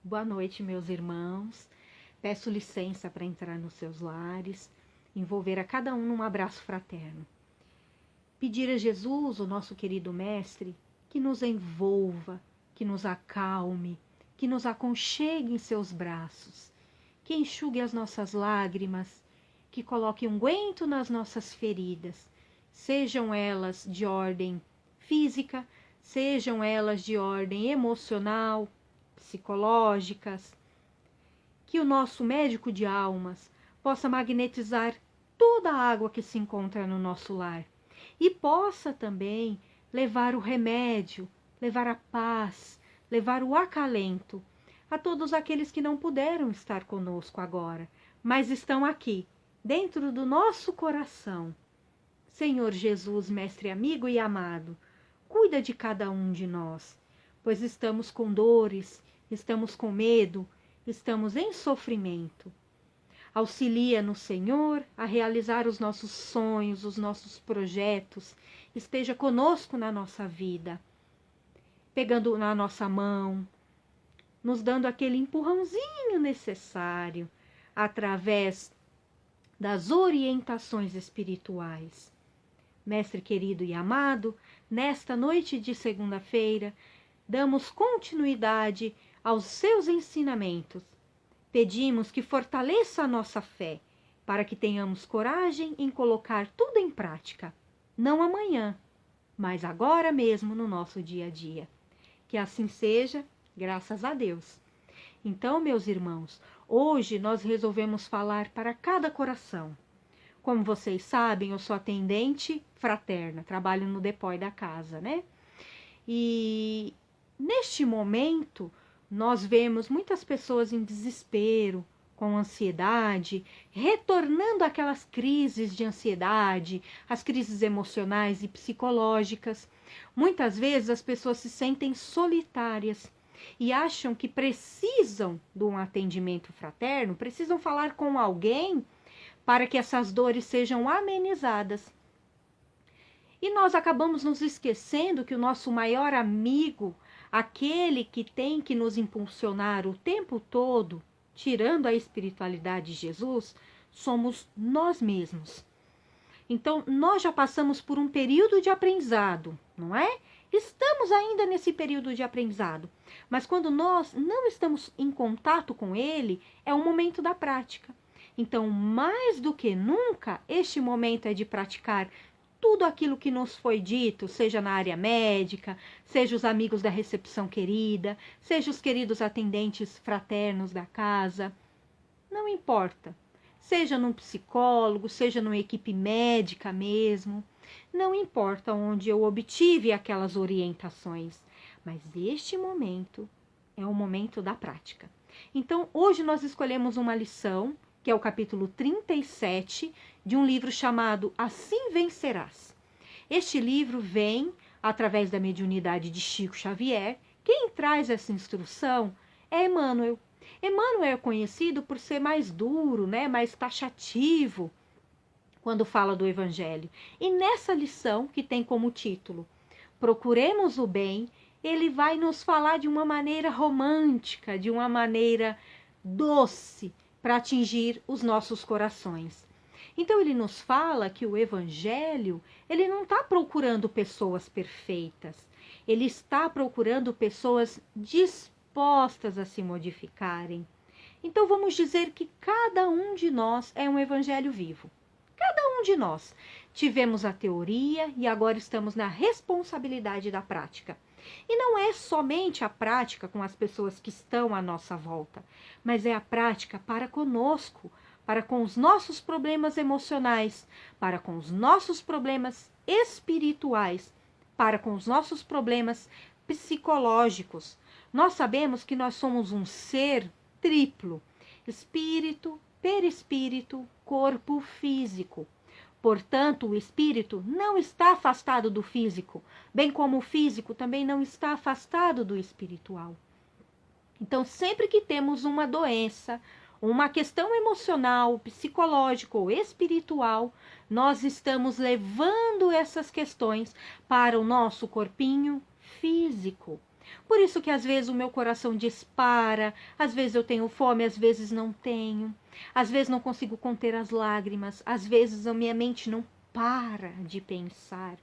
Boa noite, meus irmãos. Peço licença para entrar nos seus lares, envolver a cada um num abraço fraterno. Pedir a Jesus, o nosso querido Mestre, que nos envolva, que nos acalme, que nos aconchegue em seus braços, que enxugue as nossas lágrimas, que coloque unguento nas nossas feridas, sejam elas de ordem física, sejam elas de ordem emocional, psicológicas, que o nosso médico de almas possa magnetizar toda a água que se encontra no nosso lar e possa também levar o remédio, levar a paz, levar o acalento a todos aqueles que não puderam estar conosco agora, mas estão aqui, dentro do nosso coração. Senhor Jesus, mestre amigo e amado, cuida de cada um de nós, pois estamos com dores, estamos com medo, estamos em sofrimento. Auxilia-nos, Senhor, a realizar os nossos sonhos, os nossos projetos. Esteja conosco na nossa vida, pegando na nossa mão, nos dando aquele empurrãozinho necessário, através das orientações espirituais. Mestre querido e amado, nesta noite de segunda-feira, damos continuidade aos seus ensinamentos. Pedimos que fortaleça a nossa fé, para que tenhamos coragem em colocar tudo em prática, não amanhã, mas agora mesmo no nosso dia a dia. Que assim seja, graças a Deus. Então, meus irmãos, hoje nós resolvemos falar para cada coração. Como vocês sabem, eu sou atendente fraterna, trabalho no depói da casa, né? E neste momento, nós vemos muitas pessoas em desespero, com ansiedade, retornando àquelas crises de ansiedade, as crises emocionais e psicológicas. Muitas vezes as pessoas se sentem solitárias e acham que precisam de um atendimento fraterno, precisam falar com alguém para que essas dores sejam amenizadas. E nós acabamos nos esquecendo que o nosso maior amigo, aquele que tem que nos impulsionar o tempo todo, tirando a espiritualidade de Jesus, somos nós mesmos. Então, nós já passamos por um período de aprendizado, não é? Estamos ainda nesse período de aprendizado, mas quando nós não estamos em contato com ele, é o momento da prática. Então, mais do que nunca, este momento é de praticar tudo aquilo que nos foi dito, seja na área médica, seja os amigos da recepção querida, seja os queridos atendentes fraternos da casa, não importa. Seja num psicólogo, seja numa equipe médica mesmo, não importa onde eu obtive aquelas orientações, mas este momento é o momento da prática. Então, hoje nós escolhemos uma lição, que é o capítulo 37, de um livro chamado Assim Vencerás. Este livro vem através da mediunidade de Chico Xavier. Quem traz essa instrução é Emmanuel. Emmanuel é conhecido por ser mais duro, né, mais taxativo, quando fala do Evangelho. E nessa lição, que tem como título Procuremos o Bem, ele vai nos falar de uma maneira romântica, de uma maneira doce, para atingir os nossos corações. Então ele nos fala que o Evangelho, ele não está procurando pessoas perfeitas, ele está procurando pessoas dispostas a se modificarem. Então vamos dizer que cada um de nós é um Evangelho vivo. Cada um de nós tivemos a teoria e agora estamos na responsabilidade da prática. E não é somente a prática com as pessoas que estão à nossa volta, mas é a prática para conosco, para com os nossos problemas emocionais, para com os nossos problemas espirituais, para com os nossos problemas psicológicos. Nós sabemos que nós somos um ser triplo: espírito, perispírito, corpo físico. Portanto, o espírito não está afastado do físico, bem como o físico também não está afastado do espiritual. Então, sempre que temos uma doença, uma questão emocional, psicológica ou espiritual, nós estamos levando essas questões para o nosso corpinho físico. Por isso que às vezes o meu coração dispara, às vezes eu tenho fome, às vezes não tenho. Às vezes não consigo conter as lágrimas, às vezes a minha mente não para de pensar.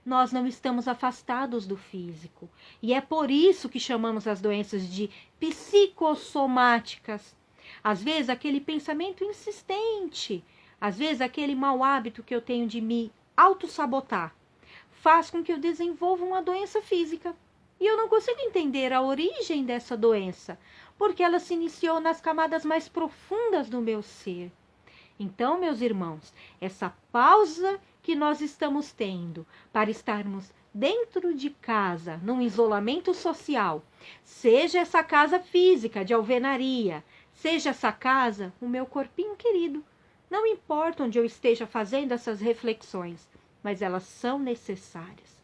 Nós não estamos afastados do físico. E é por isso que chamamos as doenças de psicossomáticas. Às vezes aquele pensamento insistente, às vezes aquele mau hábito que eu tenho de me autossabotar, faz com que eu desenvolva uma doença física. E eu não consigo entender a origem dessa doença, porque ela se iniciou nas camadas mais profundas do meu ser. Então, meus irmãos, essa pausa que nós estamos tendo para estarmos dentro de casa, num isolamento social, seja essa casa física de alvenaria, seja essa casa o meu corpinho querido, não importa onde eu esteja fazendo essas reflexões, mas elas são necessárias.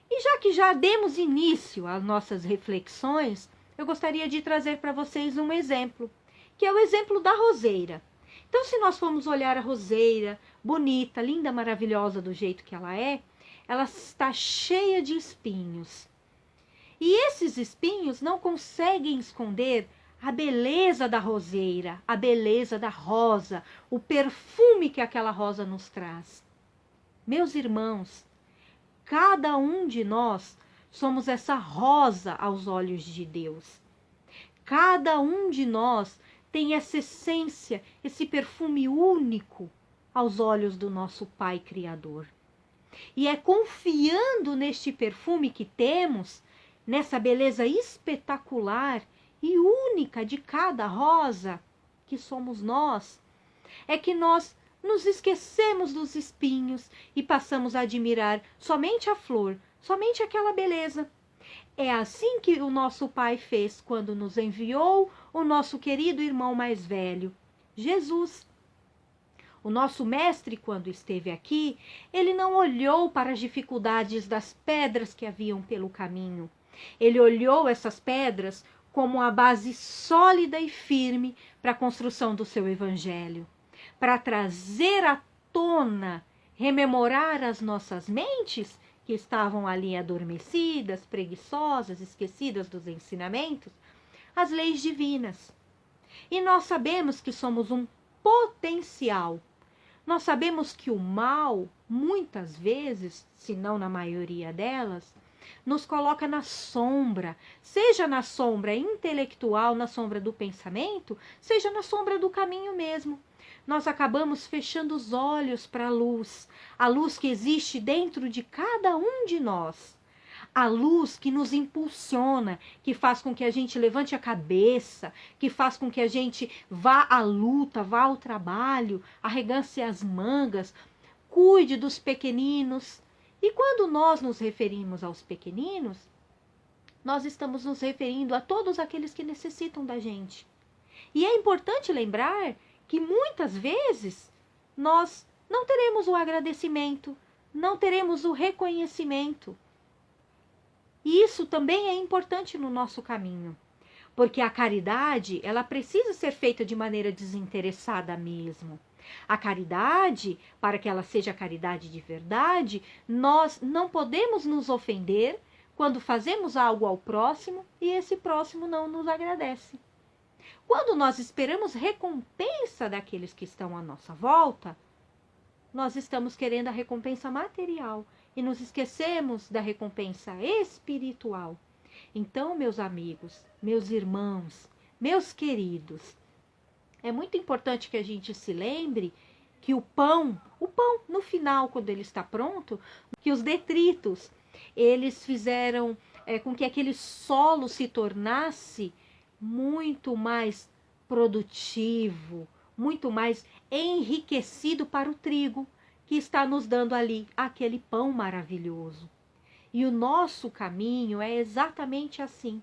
E já demos início às nossas reflexões, eu gostaria de trazer para vocês um exemplo, que é o exemplo da roseira. Então, se nós formos olhar a roseira, bonita, linda, maravilhosa do jeito que ela está cheia de espinhos. E esses espinhos não conseguem esconder a beleza da roseira, a beleza da rosa, o perfume que aquela rosa nos traz. Meus irmãos, cada um de nós somos essa rosa aos olhos de Deus. Cada um de nós tem essa essência, esse perfume único aos olhos do nosso Pai Criador. E é confiando neste perfume que temos, nessa beleza espetacular e única de cada rosa, que somos nós, é que nós nos esquecemos dos espinhos e passamos a admirar somente a flor, somente aquela beleza. É assim que o nosso Pai fez quando nos enviou o nosso querido irmão mais velho, Jesus. O nosso mestre, quando esteve aqui, ele não olhou para as dificuldades das pedras que haviam pelo caminho. Ele olhou essas pedras como a base sólida e firme para a construção do seu evangelho, para trazer à tona, rememorar as nossas mentes que estavam ali adormecidas, preguiçosas, esquecidas dos ensinamentos, as leis divinas. E nós sabemos que somos um potencial. Nós sabemos que o mal, muitas vezes, se não na maioria delas, nos coloca na sombra, seja na sombra intelectual, na sombra do pensamento, seja na sombra do caminho mesmo. Nós acabamos fechando os olhos para a luz que existe dentro de cada um de nós. A luz que nos impulsiona, que faz com que a gente levante a cabeça, que faz com que a gente vá à luta, vá ao trabalho, arregance as mangas, cuide dos pequeninos. E quando nós nos referimos aos pequeninos, nós estamos nos referindo a todos aqueles que necessitam da gente. E é importante lembrar que muitas vezes nós não teremos o agradecimento, não teremos o reconhecimento. E isso também é importante no nosso caminho, porque a caridade, ela precisa ser feita de maneira desinteressada mesmo. A caridade, para que ela seja caridade de verdade, nós não podemos nos ofender quando fazemos algo ao próximo e esse próximo não nos agradece. Quando nós esperamos recompensa daqueles que estão à nossa volta, nós estamos querendo a recompensa material e nos esquecemos da recompensa espiritual. Então, meus amigos, meus irmãos, meus queridos, é muito importante que a gente se lembre que o pão no final, quando ele está pronto, que os detritos, eles fizeram com que aquele solo se tornasse muito mais produtivo, muito mais enriquecido para o trigo, que está nos dando ali aquele pão maravilhoso. E o nosso caminho é exatamente assim.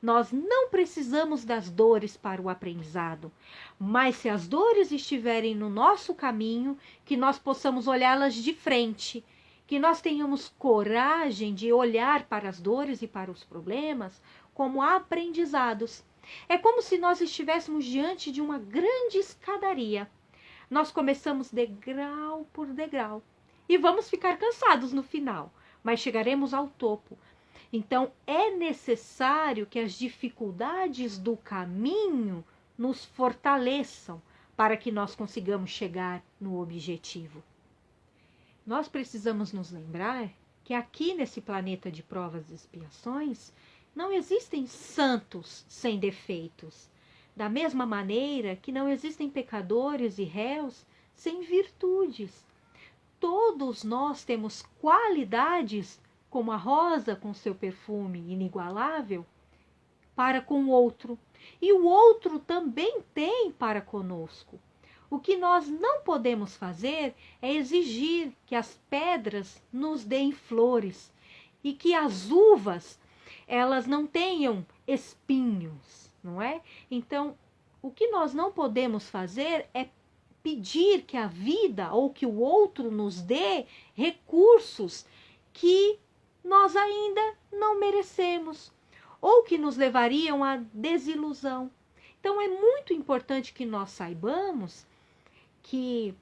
Nós não precisamos das dores para o aprendizado, mas se as dores estiverem no nosso caminho, que nós possamos olhá-las de frente, que nós tenhamos coragem de olhar para as dores e para os problemas como aprendizados. É como se nós estivéssemos diante de uma grande escadaria. Nós começamos degrau por degrau e vamos ficar cansados no final, mas chegaremos ao topo. Então, é necessário que as dificuldades do caminho nos fortaleçam para que nós consigamos chegar no objetivo. Nós precisamos nos lembrar que aqui nesse planeta de provas e expiações não existem santos sem defeitos, da mesma maneira que não existem pecadores e réus sem virtudes. Todos nós temos qualidades, como a rosa com seu perfume inigualável, para com o outro, e o outro também tem para conosco. O que nós não podemos fazer é exigir que as pedras nos deem flores e que as uvas elas não tenham espinhos, não é? Então, o que nós não podemos fazer é pedir que a vida ou que o outro nos dê recursos que nós ainda não merecemos ou que nos levariam à desilusão. Então, é muito importante que nós saibamos que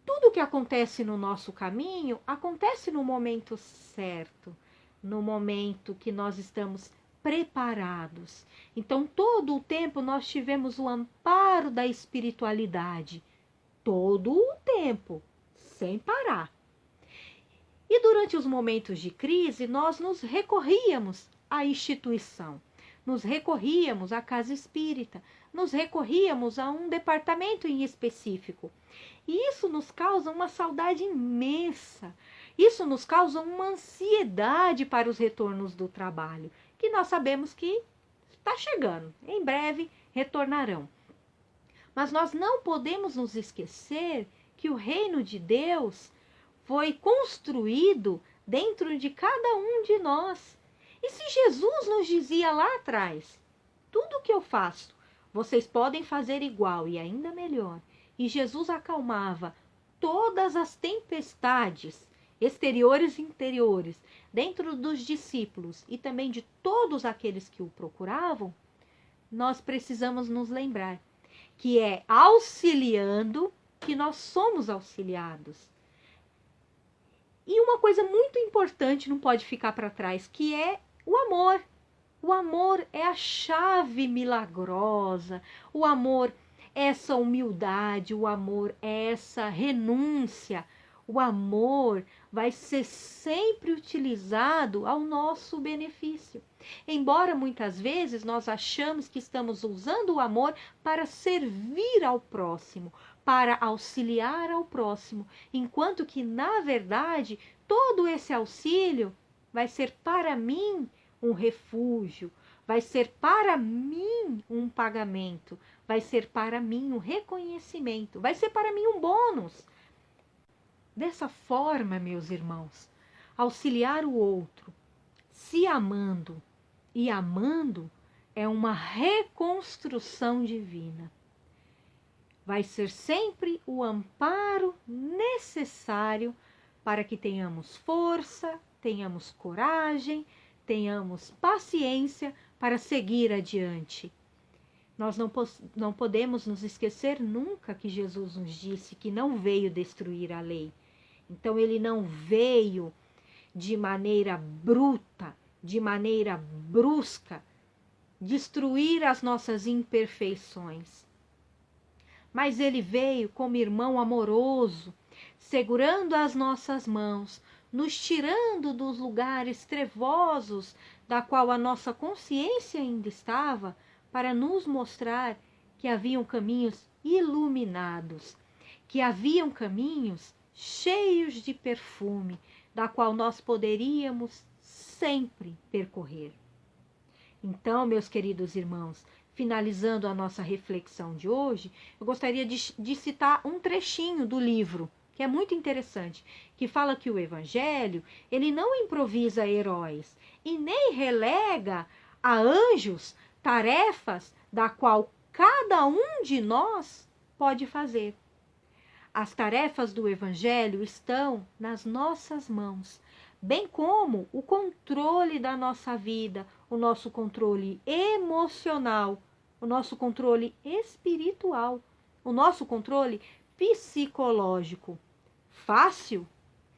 tudo que acontece no nosso caminho acontece no momento certo, no momento que nós estamos preparados. Então, todo o tempo nós tivemos o amparo da espiritualidade, todo o tempo, sem parar. E durante os momentos de crise, nós nos recorríamos à instituição, nos recorríamos à casa espírita, nos recorríamos a um departamento em específico. E isso nos causa uma saudade imensa. Isso nos causa uma ansiedade para os retornos do trabalho, que nós sabemos que está chegando, em breve retornarão. Mas nós não podemos nos esquecer que o reino de Deus foi construído dentro de cada um de nós. E se Jesus nos dizia lá atrás, tudo o que eu faço, vocês podem fazer igual e ainda melhor. E Jesus acalmava todas as tempestades, exteriores e interiores, dentro dos discípulos e também de todos aqueles que o procuravam, nós precisamos nos lembrar que é auxiliando que nós somos auxiliados. E uma coisa muito importante não pode ficar para trás, que é o amor. O amor é a chave milagrosa, o amor é essa humildade, o amor é essa renúncia. O amor vai ser sempre utilizado ao nosso benefício. Embora muitas vezes nós achamos que estamos usando o amor para servir ao próximo, para auxiliar ao próximo, enquanto que, na verdade, todo esse auxílio vai ser para mim um refúgio, vai ser para mim um pagamento, vai ser para mim um reconhecimento, vai ser para mim um bônus. Dessa forma, meus irmãos, auxiliar o outro, se amando e amando, é uma reconstrução divina. Vai ser sempre o amparo necessário para que tenhamos força, tenhamos coragem, tenhamos paciência para seguir adiante. Nós não podemos nos esquecer nunca que Jesus nos disse que não veio destruir a lei. Então, ele não veio de maneira bruta, de maneira brusca, destruir as nossas imperfeições. Mas ele veio como irmão amoroso, segurando as nossas mãos, nos tirando dos lugares trevosos da qual a nossa consciência ainda estava, para nos mostrar que haviam caminhos iluminados, que haviam caminhos cheios de perfume, da qual nós poderíamos sempre percorrer. Então, meus queridos irmãos, finalizando a nossa reflexão de hoje, eu gostaria de citar um trechinho do livro, que é muito interessante, que fala que o Evangelho, ele não improvisa heróis e nem relega a anjos tarefas da qual cada um de nós pode fazer. As tarefas do Evangelho estão nas nossas mãos, bem como o controle da nossa vida, o nosso controle emocional, o nosso controle espiritual, o nosso controle psicológico. Fácil?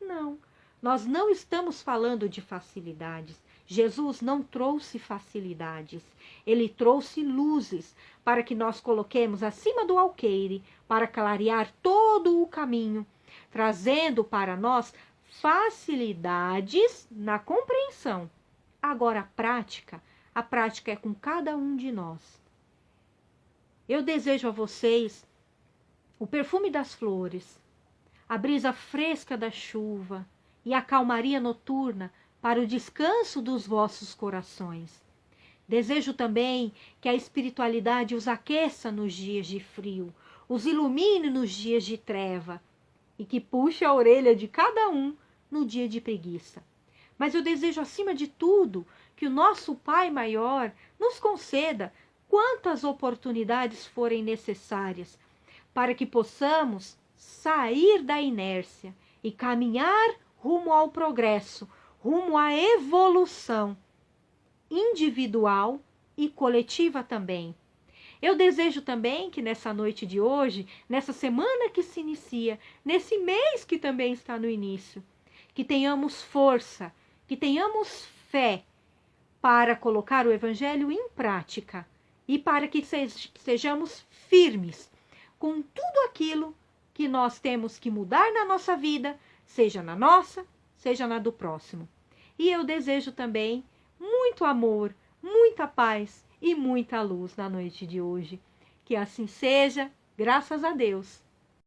Não. Nós não estamos falando de facilidades. Jesus não trouxe facilidades, ele trouxe luzes para que nós coloquemos acima do alqueire, para clarear todo o caminho, trazendo para nós facilidades na compreensão. Agora, a prática é com cada um de nós. Eu desejo a vocês o perfume das flores, a brisa fresca da chuva e a calmaria noturna para o descanso dos vossos corações. Desejo também que a espiritualidade os aqueça nos dias de frio, os ilumine nos dias de treva e que puxe a orelha de cada um no dia de preguiça. Mas eu desejo, acima de tudo, que o nosso Pai Maior nos conceda quantas oportunidades forem necessárias para que possamos sair da inércia e caminhar rumo ao progresso, rumo à evolução individual e coletiva também. Eu desejo também que nessa noite de hoje, nessa semana que se inicia, nesse mês que também está no início, que tenhamos força, que tenhamos fé para colocar o Evangelho em prática e para que sejamos firmes com tudo aquilo que nós temos que mudar na nossa vida, seja na nossa, seja na do próximo. E eu desejo também muito amor, muita paz e muita luz na noite de hoje. Que assim seja, graças a Deus.